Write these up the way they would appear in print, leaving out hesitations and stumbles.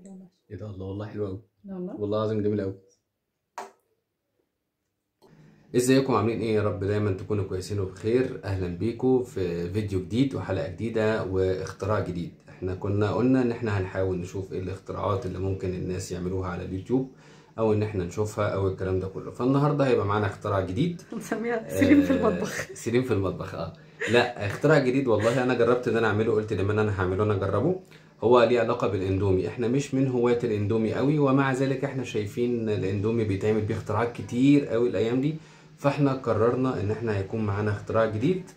حلوه ماشي. ايه ده؟ الله والله حلو قوي. لا والله. والله العظيم جميل قوي. ازيكم عاملين ايه؟ يا رب دايما تكونوا كويسين وبخير. اهلا بيكم في فيديو جديد وحلقة جديدة واختراع جديد. احنا كنا قلنا ان احنا هنحاول نشوف ايه الاختراعات اللي ممكن الناس يعملوها على اليوتيوب او ان احنا نشوفها او الكلام ده كله. فالنهارده هيبقى معانا اختراع جديد نسميها سليم في المطبخ. سليم في المطبخ. لا، اختراع جديد والله. انا جربت ان انا اعمله، قلت لمن انا هعمله انا اجربه. هو ليه علاقة بالاندومي. احنا مش من هواة الاندومي قوي، ومع ذلك احنا شايفين الاندومي بيتعمل بيه اختراعات كتير قوي الايام دي. فاحنا قررنا ان احنا هيكون معانا اختراع جديد.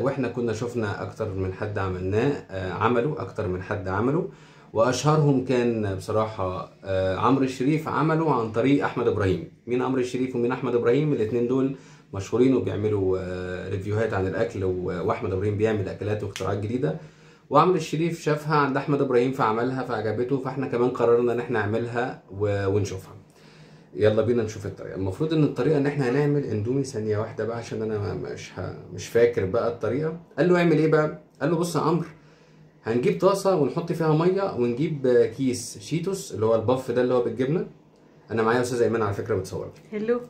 واحنا كنا شفنا اكتر من حد عملناه، عملوا اكتر من حد عمله. واشهرهم كان بصراحة عمرو الشريف عمله عن طريق احمد ابراهيم. مين عمرو الشريف ومين احمد ابراهيم؟ الاتنين دول مشهورين وبيعملوا ريفيوهات عن الاكل، واحمد ابراهيم بيعمل اكلات واختراعات جديدة. وعمرو الشريف شافها عند احمد ابراهيم فعملها فعجبته، فاحنا كمان قررنا ان احنا نعملها ونشوفها. يلا بينا نشوف الطريقه. المفروض ان الطريقه ان احنا هنعمل اندومي. ثانيه واحده بقى عشان انا مش فاكر بقى الطريقه. قال له اعمل ايه بقى؟ قال له بص يا عمرو، هنجيب طاسه ونحط فيها ميه، ونجيب كيس شيتوس اللي هو الباف ده اللي هو بالجبنه. انا معايا استاذ ايمان على فكره بتصور. هلو.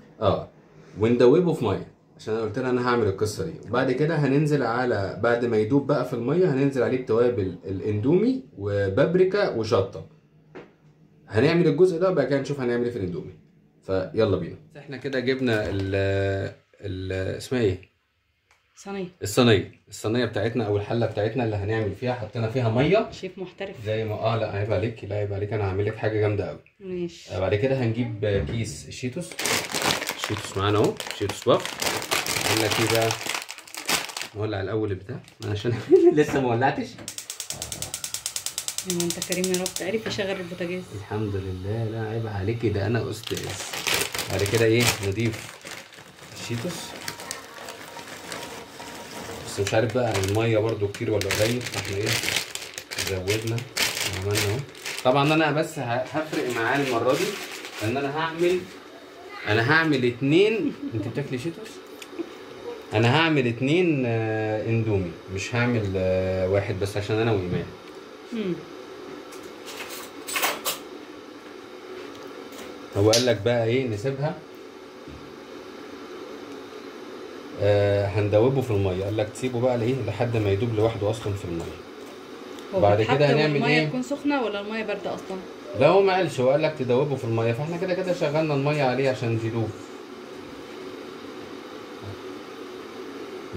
وندوبه في ميه عشان انا قلت لها انا هعمل القصه دي. وبعد كده هننزل على، بعد ما يدوب بقى في الميه، هننزل عليه بتوابل الاندومي وبابريكا وشطه. هنعمل الجزء ده بقى كده نشوف هنعمل ايه في الاندومي. فيلا بينا. احنا كده جبنا ال اسمها ايه؟ صينيه. الصينيه بتاعتنا او الحله بتاعتنا اللي هنعمل فيها. حطينا فيها ميه. شيف محترف. زي ما لا عيب عليك، لا عيب عليك، انا هعمل لك حاجه جامده قوي. ماشي. بعد كده هنجيب كيس شيتوس. شيتوس معانا اهو، شيتوس باف. قال لك ايه بقى؟ نولع الاول البتاع عشان لسه ما ولعتش. يعني انت كريم يا رب، عارف يشغل البوتاجاز. الحمد لله. لا عيب عليكي، ده انا استاذ. بعد كده ايه؟ نضيف الشيتوس. بس مش عارف بقى الميه برضو كتير ولا قليل، فاحنا ايه زودنا وعملنا اهو. طبعا انا بس هفرق معاه المره دي لان انا هعمل 2. انت بتاكلي شيتوس؟ انا هعمل 2 اندومي، مش هعمل واحد بس عشان انا وايمان. هو قال لك بقى ايه؟ نسيبها هندوبه في الميه. قال لك تسيبه بقى لايه؟ لحد ما يدوب لوحده اصلا في الميه. بعد كده هنعمل الميه ايه؟ تكون سخنه ولا الميه بارده اصلا؟ لا هو ما قالش، هو قال لك تدوبه في الميه، فاحنا كده كده شغلنا الميه عليه عشان يدوب.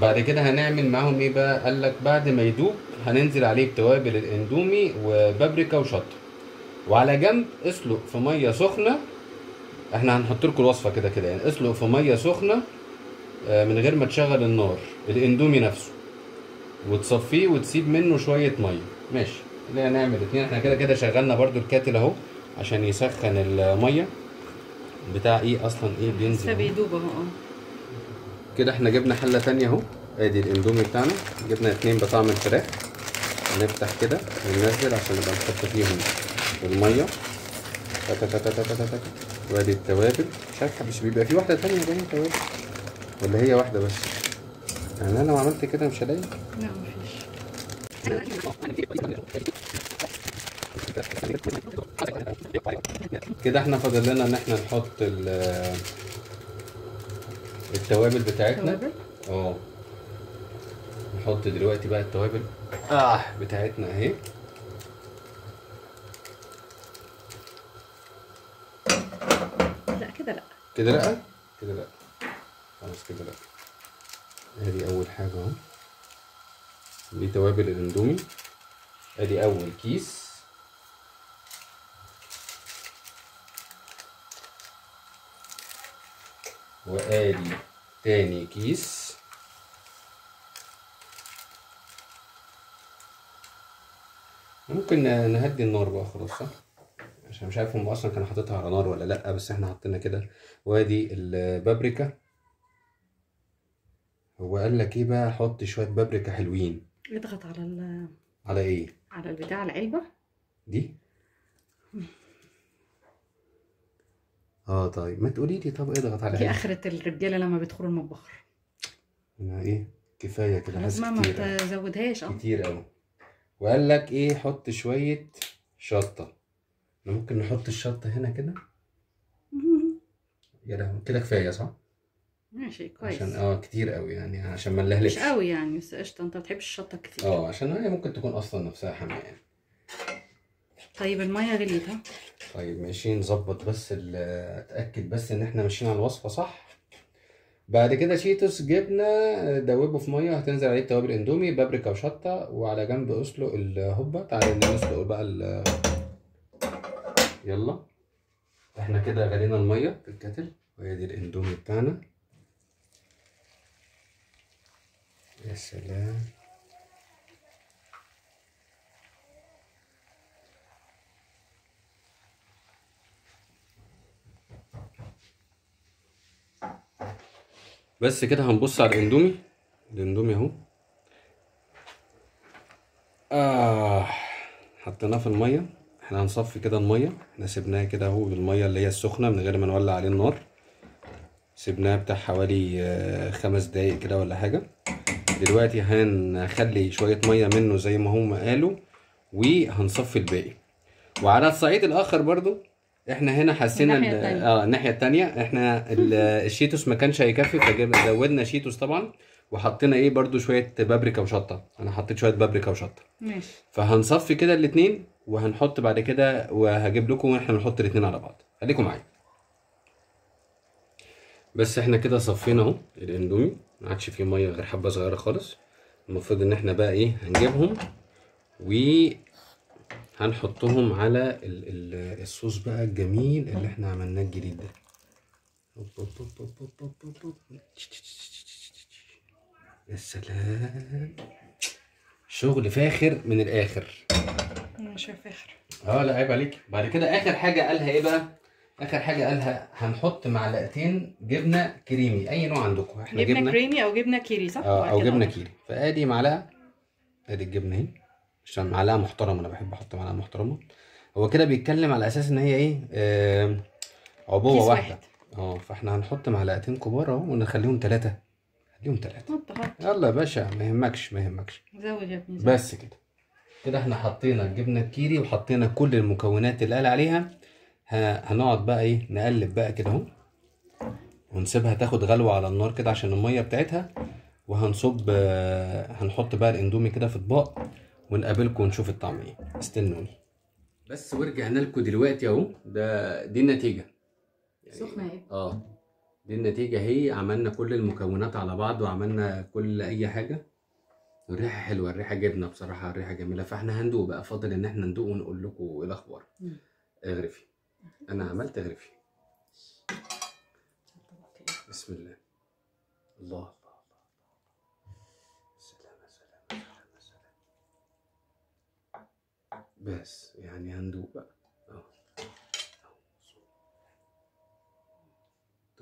بعد كده هنعمل معاهم ايه بقى؟ قال لك بعد ما يدوب هننزل عليه بتوابل الاندومي وبابريكا وشطه. وعلى جنب اسلق في ميه سخنه. احنا هنحط لكم الوصفه كده كده يعني. اسلق في ميه سخنه من غير ما تشغل النار الاندومي نفسه، وتصفيه وتسيب منه شويه ميه. ماشي. اللي هنعمل 2. احنا كده كده شغلنا برده الكاتل اهو عشان يسخن الميه بتاع ايه اصلا ايه بينزل. لسه بيدوب اهو. كده احنا جبنا حله تانية اهو. ادي الاندومي بتاعنا. جبنا 2 بطعم الفراخ. نفتح كده وننزل عشان نبقى نحط فيهم الميه. وادي التوابل. مش عارف مش بيبقى في واحده تانية باين توابل ولا هي واحده بس؟ يعني انا لو عملت كده مش هلاقي. لا مفيش. كده احنا فاضل لنا ان احنا نحط التوابل بتاعتنا. نحط دلوقتي بقى التوابل بتاعتنا اهي. لا كده لا. كده لا. كده لا. خلاص كده لا. ادي اول حاجه اهو. دي توابل الاندومي. ادي اول كيس. وادي تاني كيس. ممكن نهدي النار بقى خلاص، صح؟ عشان مش عارف هم اصلا كانوا حاططها على نار ولا لا، بس احنا حطينا كده. وادي البابريكا. هو قال لك ايه بقى؟ حط شويه بابريكا حلوين. اضغط على ايه؟ على البتاع، العلبه دي. طيب ما تقولي لي. طب اضغط على دي اخرة الرجاله لما بيدخلوا المطبخ. انا ايه كفايه كده، خلاص ما تزودهاش. كتير قوي. وقال لك ايه؟ حط شويه شطه. احنا ممكن نحط الشطه هنا كده. يا لهوي كده كفايه صح؟ ماشي كويس. عشان كتير قوي يعني عشان ما مش نلهلبش. قوي يعني، بس قشطه، انت بتحبش الشطه كتير. عشان هي ممكن تكون اصلا نفسها حاميه يعني. طيب الميه غليت ها؟ طيب ماشي، نظبط بس اتاكد بس ان احنا ماشيين على الوصفه صح. بعد كده شيتوس جبنه دوبه في ميه، هتنزل عليه توابل اندومي بابريكا وشطه، وعلى جنب اسلق الهوبا. تعالى نسلق بقى يلا. احنا كده غلينا الميه في الكاتل، وهي دي الاندومي بتاعنا. يا سلام. بس كده هنبص على الاندومي. الاندومي اهو. حطيناه في الميه. احنا هنصفي كده الميه، احنا سيبناها كده اهو بالميه اللي هي السخنه من غير ما نولع عليه النار. سيبناها بتاع حوالي 5 دقايق كده ولا حاجه. دلوقتي هنخلي شويه ميه منه زي ما هم قالوا، وهنصفي الباقي. وعلى الصعيد الاخر برضو احنا هنا حسينا الناحيه التانيه احنا الشيتوس ما كانش هيكفي، فزودنا شيتوس طبعا، وحطينا ايه برضو شويه بابريكا وشطه. انا حطيت شويه بابريكا وشطه. ماشي. فهنصفي كده الاتنين، وهنحط بعد كده، وهجيب لكم واحنا نحط الاتنين على بعض. خليكم معايا. بس احنا كده صفينا اهو الاندومي، ما عادش فيه ميه غير حبه صغيره خالص. المفروض ان احنا بقى ايه هنجيبهم وهنحطهم على الصوص بقى الجميل اللي احنا عملناه الجديد ده. يا سلام، شغل فاخر من الاخر. مش فاخر. لا عيب عليك. بعد كده اخر حاجه قالها ايه بقى؟ اخر حاجه قالها هنحط معلقتين جبنه كريمي، اي نوع عندكم. احنا جبنه كريمي او جبنه كيري صح؟ او جبنه كيري. فادي معلقه، ادي الجبنه اهي، عشان معلقه محترمه، انا بحب احط معلقه محترمه. هو كده بيتكلم على اساس ان هي ايه، عبوه واحده. فاحنا هنحط معلقتين كبار اهو، ونخليهم 3. خليهم 3. يلا يا باشا، ما يهمكش ما يهمكش. زود يا ابني زود. بس كده احنا حطينا الجبنه الكيري وحطينا كل المكونات اللي قال عليها. هنقعد بقى ايه نقلب بقى كده اهو، ونسيبها تاخد غلوه على النار كده عشان الميه بتاعتها. وهنصب هنحط بقى الاندومي كده في اطباق، ونقابلكم ونشوف الطعم ايه. استنوني. بس ورجعنا لكم دلوقتي اهو. دي النتيجه يعني. سخنه ايه؟ دي النتيجه اهي. عملنا كل المكونات على بعض، وعملنا كل اي حاجه. الريحه حلوه، الريحه جبنه بصراحه، الريحه جميله. فاحنا هندوق بقى، فاضل ان احنا ندوق ونقول لكم ايه الاخبار. اغرفي. انا عملت اغرفي. بسم الله. الله الله الله. سلام سلام سلام سلام. بس يعني هندوق بقى.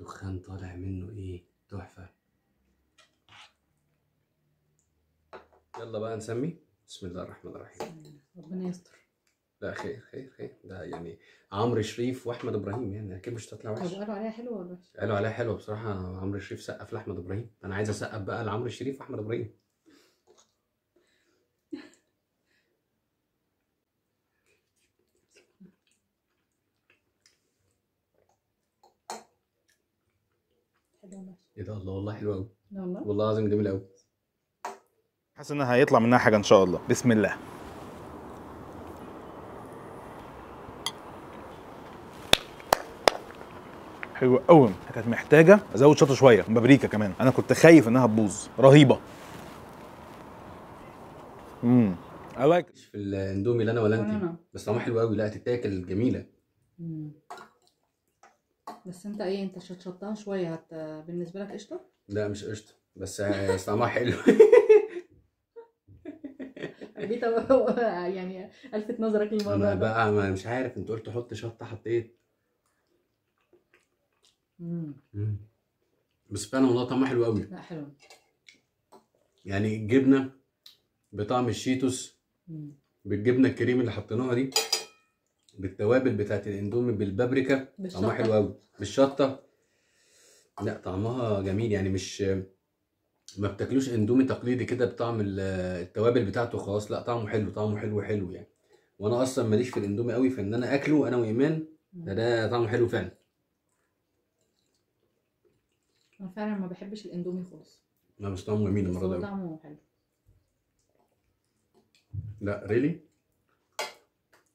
دخان طالع منه ايه تحفه. يلا بقى نسمي. بسم الله الرحمن الرحيم. ربنا يستر. لا خير خير خير. ده يعني عمرو شريف واحمد ابراهيم، يعني اكيد مش هتطلع وحش. طب قالوا عليها حلوه ولا وحشه؟ قالوا عليها حلوه بصراحه. عمرو شريف سقف لاحمد ابراهيم، انا عايز اسقف بقى لعمرو شريف واحمد ابراهيم. حلوه. ايه ده؟ الله والله حلوه قوي. والله والله العظيم جميله قوي. حاسس انها هيطلع منها حاجه ان شاء الله. بسم الله. حلوه قوي. كانت محتاجه ازود شطه شويه، بابريكا كمان. انا كنت خايف انها تبوظ. رهيبه. I like مش في الاندومي لا انا ولا انت، بس طعمها حلو قوي. لا تتاكل جميله. بس انت ايه، انت شطشطها شويه بالنسبه لك قشطه؟ لا مش قشطه، بس طعمها حلو. حبيت يعني الفت نظرك للموضوع انا ده. بقى ما مش عارف، انت قلت حط شطه حطيت. بس فعلا والله طعمها حلو قوي. لا حلو يعني الجبنه بطعم الشيتوس، بالجبنه الكريمي اللي حطيناها دي، بالتوابل بتاعت الاندومي، بالبابريكا، طعمها حلو قوي. بالشطه. لا طعمها جميل يعني. مش ما بتاكلوش اندومي تقليدي كده بطعم التوابل بتاعته خلاص. لا طعمه حلو، طعمه حلو حلو يعني. وانا اصلا ماليش في الاندومي قوي، فان انا اكله انا وايمان ده طعمه حلو فعلا. انا فعلا ما بحبش الاندومي خالص، لا بس طعمه جميل بس المره هو دي. طعمه حلو. لا ريلي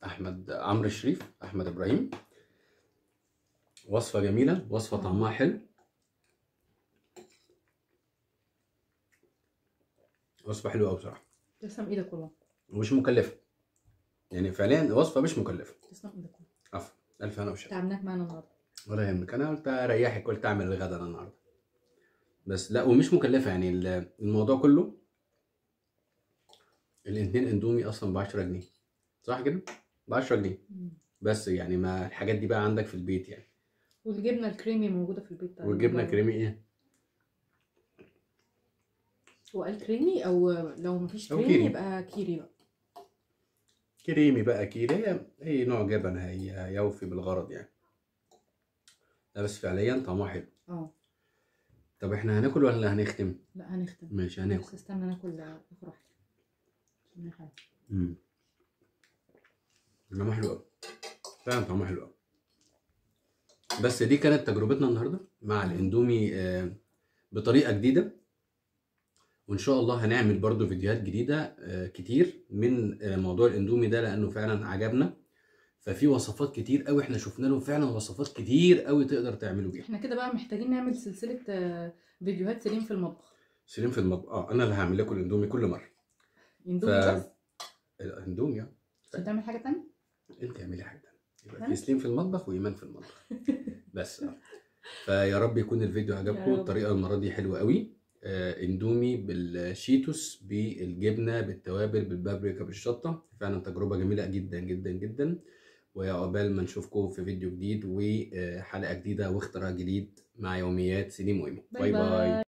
احمد عمرو الشريف، احمد ابراهيم، وصفه جميله، وصفه طعمها حلو، وصفه حلوه قوي بصراحه، تسلم ايدك والله. ومش مكلفه، يعني فعليا وصفه مش مكلفه. تسلم ايدك والله. عفوا، الف هنا وشفا. تعبناك معانا النهارده. ولا يهمك، انا قلت اريحك، قلت اعمل الغدا انا النهارده بس. لا ومش مكلفه، يعني الموضوع كله الاتنين اندومي اصلا ب 10 جنيه، صح كده؟ ب 10 جنيه بس، يعني ما الحاجات دي بقى عندك في البيت يعني. والجبنه الكريمي موجوده في البيت. والجبنه كريمي ايه؟ وقال كريمي، او لو مفيش أو كريمي كيري. يبقى كيري بقى. كريمي بقى كيري، هي نوع جبن هي يوفي بالغرض يعني. لا بس فعليا طعمها حلو. طب احنا هناكل ولا هنختم؟ لا هنختم. ماشي بس هناكل. استنى ناكل اخر واحده عشان هي حلوه. طعمها حلو قوي فعلا، طعمها حلو قوي. بس دي كانت تجربتنا النهارده مع الاندومي بطريقه جديده، وان شاء الله هنعمل برضو فيديوهات جديده كتير من موضوع الاندومي ده، لانه فعلا عجبنا. ففي وصفات كتير قوي احنا شفنا له فعلا وصفات كتير قوي تقدر تعمله بيها. احنا كده بقى محتاجين نعمل سلسله فيديوهات سليم في المطبخ. سليم في المطبخ، انا اللي هعمل لكم الاندومي كل مره. اندومي بس؟ الاندومي مش هتعمل حاجه تانية؟ انت اعملي حاجه تانية، يبقى في سليم في المطبخ وايمان في المطبخ بس. فيا رب يكون الفيديو عجبكم. الطريقه المره دي حلوه قوي، اندومي بالشيتوس بالجبنه بالتوابل بالبابريكا بالشطه، فعلا تجربه جميله جدا جدا جدا. ويا عقبال ما نشوفكم في فيديو جديد وحلقه جديده واختراع جديد مع يوميات سليم وإيمان. باي باي.